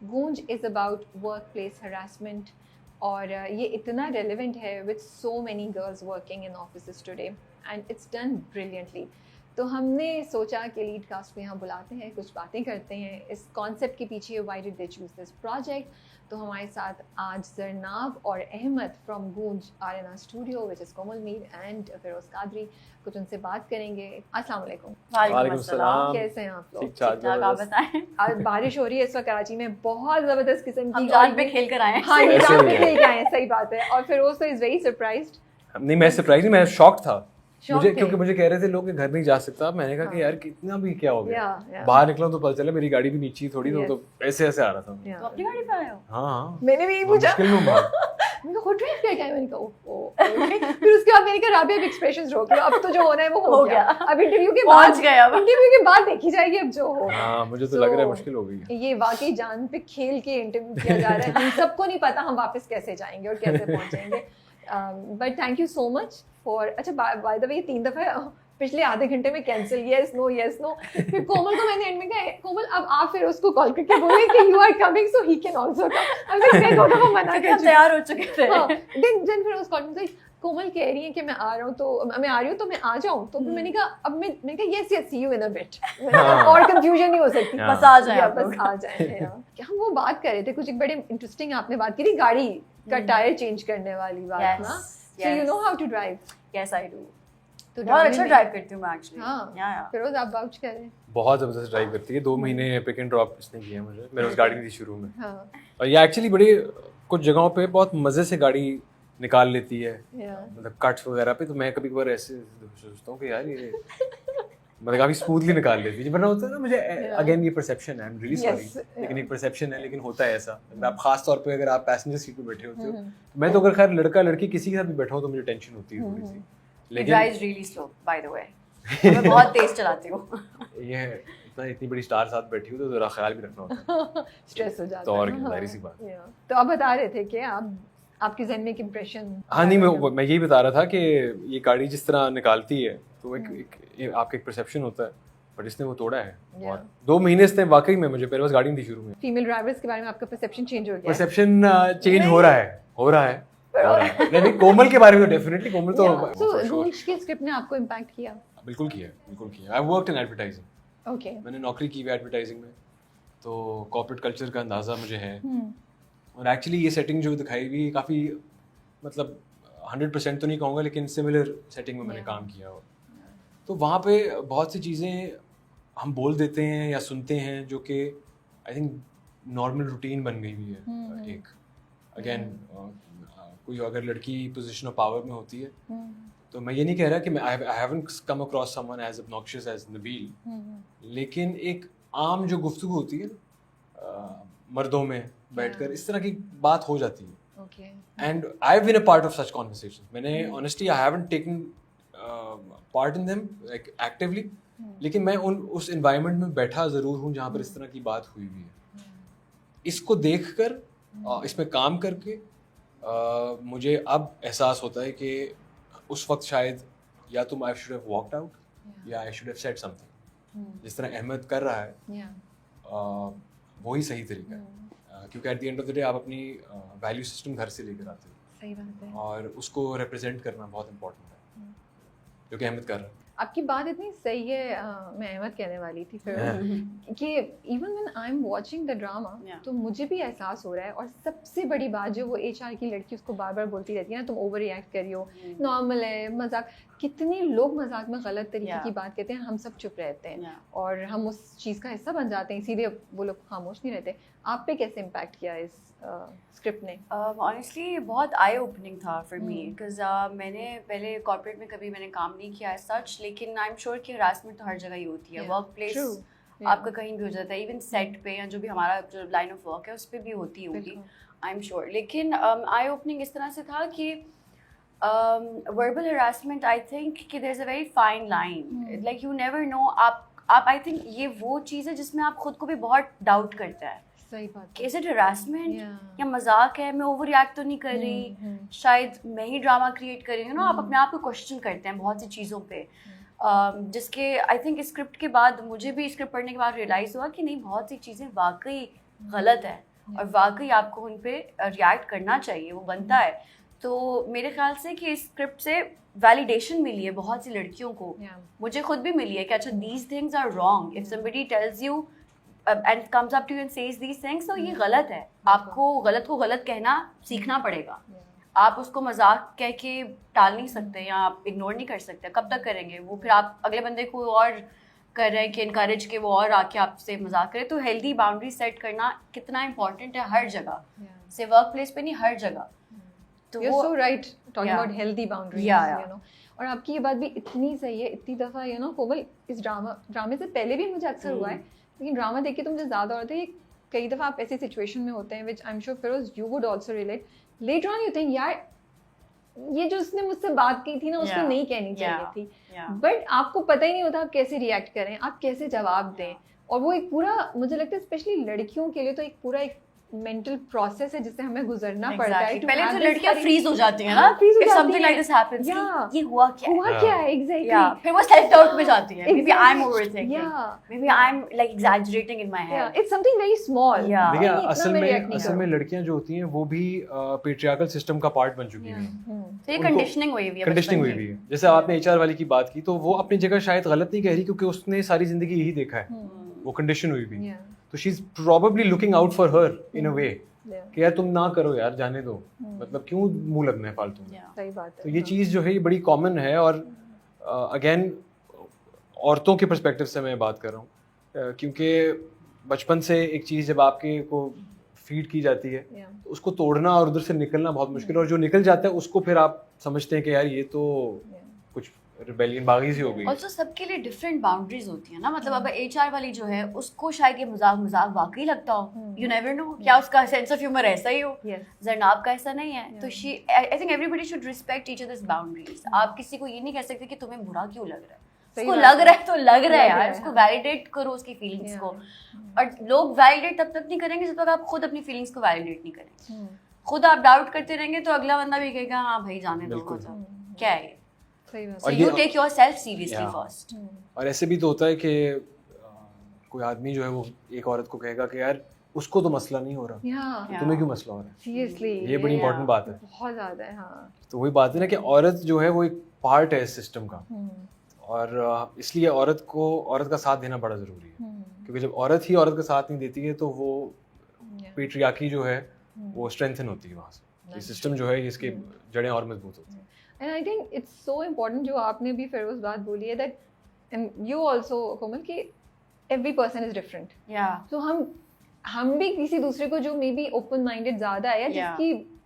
गूंज is about work place harassment और ये इतना रेलिवेंट है with so many girls working in office today and it's done brilliantly. तो हमने सोचा कि लीड कास्ट को यहाँ बुलाते हैं, कुछ बातें करते हैं इस कॉन्सेप्ट के पीछे, why did they choose this project. तो हमारे साथ आज जरनाब और Ahmed from Goonj are in our studio which is Komal Mir and Firoz Qadri. कुछ उनसे बात करेंगे। अस्सलाम वालेकुम। वालेकुम अस्सलाम। कैसे हैं आप लोग? ठीक ठाक, आप बताएं। आज बारिश हो रही है इस वक्त कराची में, बहुत ज़बरदस्त किस्म की। हम जाल पे खेल कर आए हैं। हाँ, ये जाल पे खेल के आए हैं, सही बात है। और फिरोज तो इज़ वेरी सरप्राइज्ड। नहीं, मैं सरप्राइज नहीं, मैं शॉक था। मुझे थे। क्योंकि मुझे कह रहे थे लोग कि घर नहीं जा सकता। मैंने कहा कि यार कितना भी क्या हो गया। बाहर निकला तो पता चला मेरी गाड़ी भी नीचे ही थोड़ी, तो ऐसे ऐसे आ रहा था। तो अपनी गाड़ी पे आए हो? हाँ, मैंने भी यही पूछा। मुश्किल में बाहर मैंने खुद ड्राइव करके आई। मैंने कहा ओह। फिर उसके बाद मैंने कहा राबिया अब एक्सप्रेशंस रोक लो, अब तो जो होना है वो हो गया। अब इंटरव्यू के बाद पहुंच गए, अब इंटरव्यू के बाद देखी जाएगी अब जो हो। हाँ, मुझे तो लग रहा है मुश्किल हो गई है। ये वाकई जान पे खेल के इंटरव्यू किया जा रहा है। हम सबको नहीं पता हम वापस कैसे जाएंगे और कैसे पहुंचेंगे। But thank you so much for. अच्छा, बाय द वे 3 दफा पिछले आधे घंटे में कैंसिल, यस नो। फिर कोमल को मैंने एंड में कहा कोमल अब आप फिर उसको कॉल करके बोले कि you are coming so he can also come. अब मैं 2 दफा मना कर चुकी, तैयार हो चुके थे। देन फिर उस कॉल में कोमल कह रही है कि मैं आ रहा हूँ तो मैं आ जाऊँ। तो मैंने कहा yes see you in a bit. और कंफ्यूजन नहीं हो सकती, बस आ जाए, बस आ जाए। हम वो बात कर रहे थे, कुछ एक बड़े इंटरेस्टिंग आपने बात की थी गाड़ी का टायर चेंज करने वाली बात ना। So you know how to drive? Yes I do. तो बहुत अच्छा ड्राइव करती हूँ मैं एक्चुअली। हाँ, फिरोज आप वाउच करें। बहुत ज़बरदस्त ड्राइव करती है। 2 महीने पिक एंड ड्रॉप इसने किया मुझे। मेरे उस गाड़ी थी शुरू में। हाँ, और ये एक्चुअली बड़ी कुछ जगहों पे बहुत मज़े से गाड़ी निकाल लेती है, मतलब कट्स वगैरह पे। तो मैं कभी कभार ऐसे सोचता हूँ कि यार ये मतलब काफ़ी स्मूथली निकाल लेती है। वरना होता है ना, मुझे अगेन ये परसेप्शन है, आई एम रियली सॉरी, लेकिन एक परसेप्शन है, लेकिन होता है ऐसा। आप खास तौर पे अगर आप पैसेंजर सीट पे बैठे होते हो, तो मैं तो अगर खैर लड़का लड़की किसी के साथ भी बैठा हूँ तो मुझे टेंशन होती है थोड़ी सी। लेकिन drives really slow by the way. मैं बहुत तेज चलाती हूँ। ये इतनी बड़ी स्टार साथ बैठी हूँ तो जरा ख्याल भी रखना होता है। स्ट्रेस हो जाता है। तो और जाहिर सी बात। तो आप बता रहे थे कि आपके ज़हन में एक इम्प्रेशन। हाँ नहीं, मैं यही बता रहा था कि ये गाड़ी जिस तरह निकालती है तो एक आपका एक परसेप्शन होता है, बट इसने वो तोड़ा है। और 2 महीने से वाकई में मुझे मेरे पास गाड़ी नहीं थी शुरू में। फीमेल ड्राइवर्स के बारे में आपका परसेप्शन चेंज हो गया? परसेप्शन चेंज हो रहा है। नहीं, कोमल के बारे में डेफिनेटली, कोमल तो गूंज की स्क्रिप्ट ने आपको इम्पैक्ट किया? बिल्कुल किया। I worked in advertising. Okay, मैंने नौकरी की हुई एडवर्टाइजिंग में, तो कॉर्पोरेट कल्चर का अंदाज़ा मुझे है। और एक्चुअली ये सेटिंग जो दिखाई हुई काफ़ी, मतलब 100% तो नहीं कहूँगा, लेकिन सिमिलर सेटिंग में मैंने काम किया हो। तो वहाँ पे बहुत सी चीज़ें हम बोल देते हैं या सुनते हैं जो कि आई थिंक नॉर्मल रूटीन बन गई हुई है। एक अगेन कोई अगर लड़की पोजीशन ऑफ पावर में होती है, तो मैं ये नहीं कह रहा कि I haven't come across someone as obnoxious as Nabeel, लेकिन एक आम जो गुफ्तगू होती है मर्दों में बैठकर इस तरह की बात हो जाती है। And I have been a part of such conversations. मैंने honestly I haven't taken part in them like actively, लेकिन मैं उस एनवायरनमेंट में बैठा ज़रूर हूँ जहाँ पर इस तरह की बात हुई हुई है। इसको देखकर इसमें काम करके मुझे अब एहसास होता है कि उस वक्त शायद या तो I should have walked out or I should have said something. जिस तरह अहमद कर रहा है वही सही तरीका है, क्योंकि at the end of the day आप अपनी वैल्यू सिस्टम घर से लेकर आते हो। सही बात है। और उसको रिप्रेजेंट करना बहुत इंपॉर्टेंट है, जो कि अहमद कर रहा है। आपकी बात इतनी सही है, मैं अहमद कहने वाली थी फिर कि even when I am watching the drama तो मुझे भी एहसास हो रहा है। और सबसे बड़ी बात जो वो एचआर की लड़की उसको बार बार बोलती रहती है ना, तुम ओवर रिएक्ट करी हो, नॉर्मल है, मजाक। कितने लोग मजाक में गलत तरीके की बात कहते हैं, हम सब चुप रहते हैं और हम उस चीज़ का हिस्सा बन जाते हैं, इसीलिए वो लोग खामोश नहीं रहते। आप पे कैसे इम्पैक्ट किया इस स्क्रिप्ट ने? ऑनेस्टली बहुत आई ओपनिंग था फॉर मी, बिकॉज मैंने पहले कॉर्पोरेट में कभी मैंने काम नहीं किया है सच, लेकिन आई एम श्योर कि हरासमेंट तो हर जगह ही होती है। वर्क प्लेस आपका कहीं भी हो जाता है, इवन सेट पे या जो भी हमारा जो लाइन ऑफ वर्क है उस पर भी होती होगी, आई एम श्योर। लेकिन आई ओपनिंग इस तरह से था कि वर्बल हरासमेंट, आई थिंक कि there is a very fine line, like you never know. आप आई थिंक ये वो चीज़ है जिसमें आप खुद को भी बहुत डाउट करते हैं। सही बात। इज इट हरासमेंट या मजाक है, मैं ओवर रिएक्ट तो नहीं कर रही, शायद मैं ही ड्रामा क्रिएट कर रही हूँ ना। आप अपने आप को क्वेश्चन करते हैं बहुत सी चीज़ों पे, जिसके आई थिंक स्क्रिप्ट के बाद मुझे भी स्क्रिप्ट पढ़ने के बाद रियलाइज़ हुआ कि नहीं, बहुत सी चीज़ें वाकई गलत है और वाकई आपको उन पे रिएक्ट करना चाहिए, वो बनता है। तो मेरे ख्याल से कि इस स्क्रिप्ट से वैलिडेशन मिली है बहुत सी लड़कियों को, मुझे खुद भी मिली है कि अच्छा these things are wrong, if somebody tells you and comes up to you and says these things, तो ये गलत है, आपको गलत को गलत कहना सीखना पड़ेगा। आप उसको मजाक कह के टाल नहीं सकते या आप इग्नोर नहीं कर सकते, कब तक करेंगे वो, फिर आप अगले बंदे को और कर रहे हैं कि इनकरेज के वो और आके आपसे मजाक करे। तो हेल्दी बाउंड्री सेट करना कितना इंपॉर्टेंट है हर जगह, से वर्क प्लेस पे नहीं हर जगह। तो you're so right talking about healthy boundaries, you know. और आपकी ये बात भी इतनी सही है, इतनी दफ़ा you know कोमल, इस ड्रामे से पहले भी मुझे अक्सर हुआ है, लेकिन ड्रामा देख के तो मुझे ज़्यादा होता है। कई दफ़ा आप ऐसी सिचुएशन में होते हैं which I am sure Firoz you would also relate, later on you think यार ये जो उसने मुझसे बात की थी ना उसको नहीं कहनी चाहिए थी, बट आपको पता ही नहीं होता आप कैसे रिएक्ट करें, आप कैसे जवाब दें। और वो एक पूरा, मुझे लगता है स्पेशली लड़कियों के लिए तो एक पूरा एक मेंटल प्रोसेस है जिससे हमें गुजरना पड़ता है। पहले तो लड़कियां फ्रीज हो जाती हैं ना, if something like this happens, ये हुआ क्या है exactly, फिर वो सेल्फ डाउट में जाती है, maybe I'm overthinking, maybe I'm like exaggerating in my head, it's something very small। देखिए असल में लड़कियां जो होती हैं वो भी पेट्रियार्कल सिस्टम का पार्ट बन चुकी हैं, तो ये कंडीशनिंग हुई हुई है। जैसे आपने एचआर वाली की बात की, तो वो अपनी जगह शायद गलत नहीं कह रही क्योंकि उसने सारी जिंदगी यही देखा है, वो कंडीशन हुई भी, तो she is probably looking out for her in a way कि यार तुम ना करो यार, जाने दो, मतलब क्यों मुंह लगना है फालतू में। सही बात है। तो ये चीज़ जो है ये बड़ी कॉमन है, और अगेन औरतों के पर्सपेक्टिव से मैं बात कर रहा हूँ, क्योंकि बचपन से एक चीज़ जब आपके को फीड की जाती है तो उसको तोड़ना और उधर से निकलना बहुत मुश्किल है, और जो निकल जाता है उसको फिर आप समझते हैं कि यार ये तो कुछ रिबेलियन बागी सी हो गई। ऑल्सो सबके लिए डिफरेंट बाउंड्रीज होती है ना, मतलब अब एचआर वाली जो है उसको शायद ये मजाक वाकई लगता हो, यू नेवर नो, क्या उसका सेंस ऑफ ह्यूमर ऐसा ही हो, जरनाब का ऐसा नहीं है। तो she, I think everybody should respect each others boundaries. आप किसी को ये नहीं कह सकते कि तुम्हें बुरा क्यों लग रहा है, उसको लग रहा है तो लग रहा है यार, उसको वैलिडेट करो उसकी फीलिंग्स को। और लोग वैलिडेट तब तक नहीं करेंगे जब तक आप खुद अपनी फीलिंग्स को वैलिडेट नहीं करेंगे। खुद आप डाउट करते रहेंगे तो अगला बंदा भी कहेगा हाँ भाई जाने दो, क्या है। So you take yourself seriously first। और ऐसे भी तो होता है कि कोई आदमी जो है वो एक औरत को कहेगा कि यार उसको तो मसला नहीं हो रहा, तो तुम्हें क्यों मसला हो रहा है। सीरियसली ये बड़ी इंपॉर्टेंट बात है, बहुत ज्यादा है। हाँ, तो वही बात है ना कि औरत जो है वो एक पार्ट है इस सिस्टम का, और इसलिए औरत का साथ देना बड़ा जरूरी है, क्योंकि जब औरत ही औरत का साथ नहीं देती है तो वो पेट्रियार्की जो है वो स्ट्रेंथन होती है वहाँ से, ये सिस्टम जो है इसके जड़ें और मजबूत होती हैं। And I think it's so important जो आपने भी फिरोज बात बोली है, that and you also कोमल, कि every person is different। So हम भी किसी दूसरे को जो मे बी ओपन माइंडेड ज़्यादा है या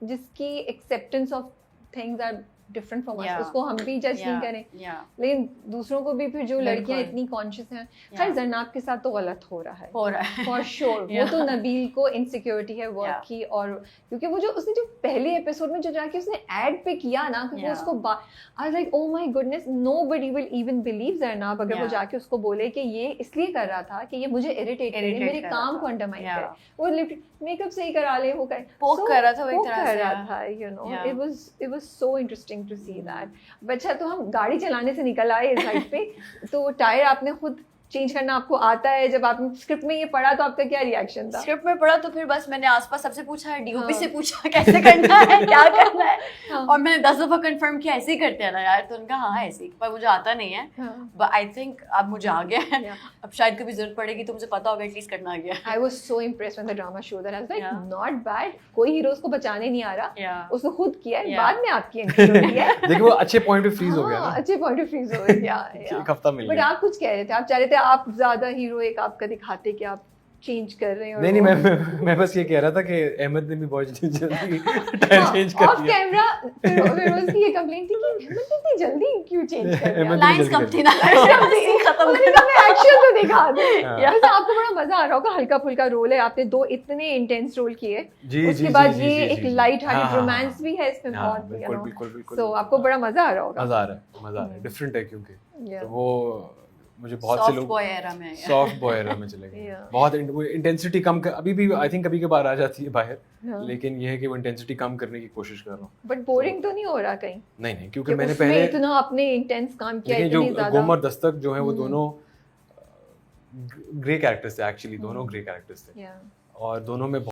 जिसकी acceptance of things are different from us, उसको हम भी जज नहीं करें, लेकिन दूसरों को भी फिर जो लड़कियां इतनी कॉन्शियस हैं, खैर जरनाब के साथ तो गलत हो रहा है फॉर श्योर। वो तो नबील को इनसिक्योरिटी है वर्क की, और क्योंकि वो जो उसने जो पहले एपिसोड में जो जाके उसने एड पे किया ना, क्योंकि उसको I was like oh my goodness, nobody will even believe Zarnab अगर वो जाके उसको बोले कि ये इसलिए कर रहा था कि ये मुझे इरिटेट करे, मेरे काम को अंडरमाइन करे। वो मेकअप सही करा ले, वो पोक कर रहा था, वो एक तरह से, you know, it was so interesting to see that. बच्चा, तो हम गाड़ी चलाने से निकल आए इस साइड पे, तो टायर आपने खुद चेंज करना आपको आता है, जब आपने स्क्रिप्ट में ये पढ़ा तो आपका क्या रिएक्शन था? स्क्रिप्ट में पढ़ा तो फिर बस मैंने आसपास सबसे पूछा है, डीओपी से पूछा कैसे करना है, क्या करना है, और मैंने 10 दफा कंफर्म किया ऐसे ही करते हैं ना यार, तो उनका हाँ ऐसे ही, पर मुझे आता नहीं है, बट आई थिंक अब मुझे आ गया है, अब शायद कभी जरूरत पड़ेगी तो मुझे पता होगा एटलीस्ट करना आ गया। I was so impressed when the drama show that I was like not bad, कोई हीरोज को बचाने नहीं आ रहा, उसने खुद किया है, बाद में आपकी एंट्री होती है। देखो वो अच्छे पॉइंट पे फ्रीज हो गया ना, अच्छे पॉइंट पे फ्रीज हो गया, एक हफ्ता मिल गया। बट आप कुछ कह रहे थे, आप चाह रहे थे आप ज्यादा हीरो एक आपका दिखाते कि आप चेंज कर रहे हैं। नहीं मैं बस ये कह रहा था कि अहमद ने भी बहुत जल्दी टायर चेंज कर दिया ऑफ कैमरा। फिर उसकी ये कंप्लेंट थी कि अहमद ने इतनी जल्दी क्यों चेंज कर दिया, लाइंस कम थी ना, खत्म एक्शन तो दिखा दे। वैसे आपको बड़ा मजा आ रहा होगा, हल्का फुल्का रोल है, आपने 2 इतने इंटेंस रोल किए, उसके बाद ये एक लाइट हार्टेड रोमांस भी है इसमें बहुत, यू नो, सो आपको बड़ा मजा आ रहा होगा। मजा आ रहा है, डिफरेंट है क्योंकि वो मुझे बहुत से लोग सॉफ्ट बॉय एरा में चले गए, बहुत इंटेंसिटी कम अभी भी आई थिंक कभी कभार आ जाती है बाहर, लेकिन ये है कि वो इंटेंसिटी कम करने की कोशिश कर रहा हूँ। बट बोरिंग तो नहीं हो रहा कहीं? नहीं, क्योंकि मैंने पहले इतना अपने इंटेंस काम किया, जो गोमर दस्तक जो है वो दोनों ग्रे कैरेक्टर्स थे, एक्चुअली दोनों ग्रे कैरेक्टर्स थे, और दोनों में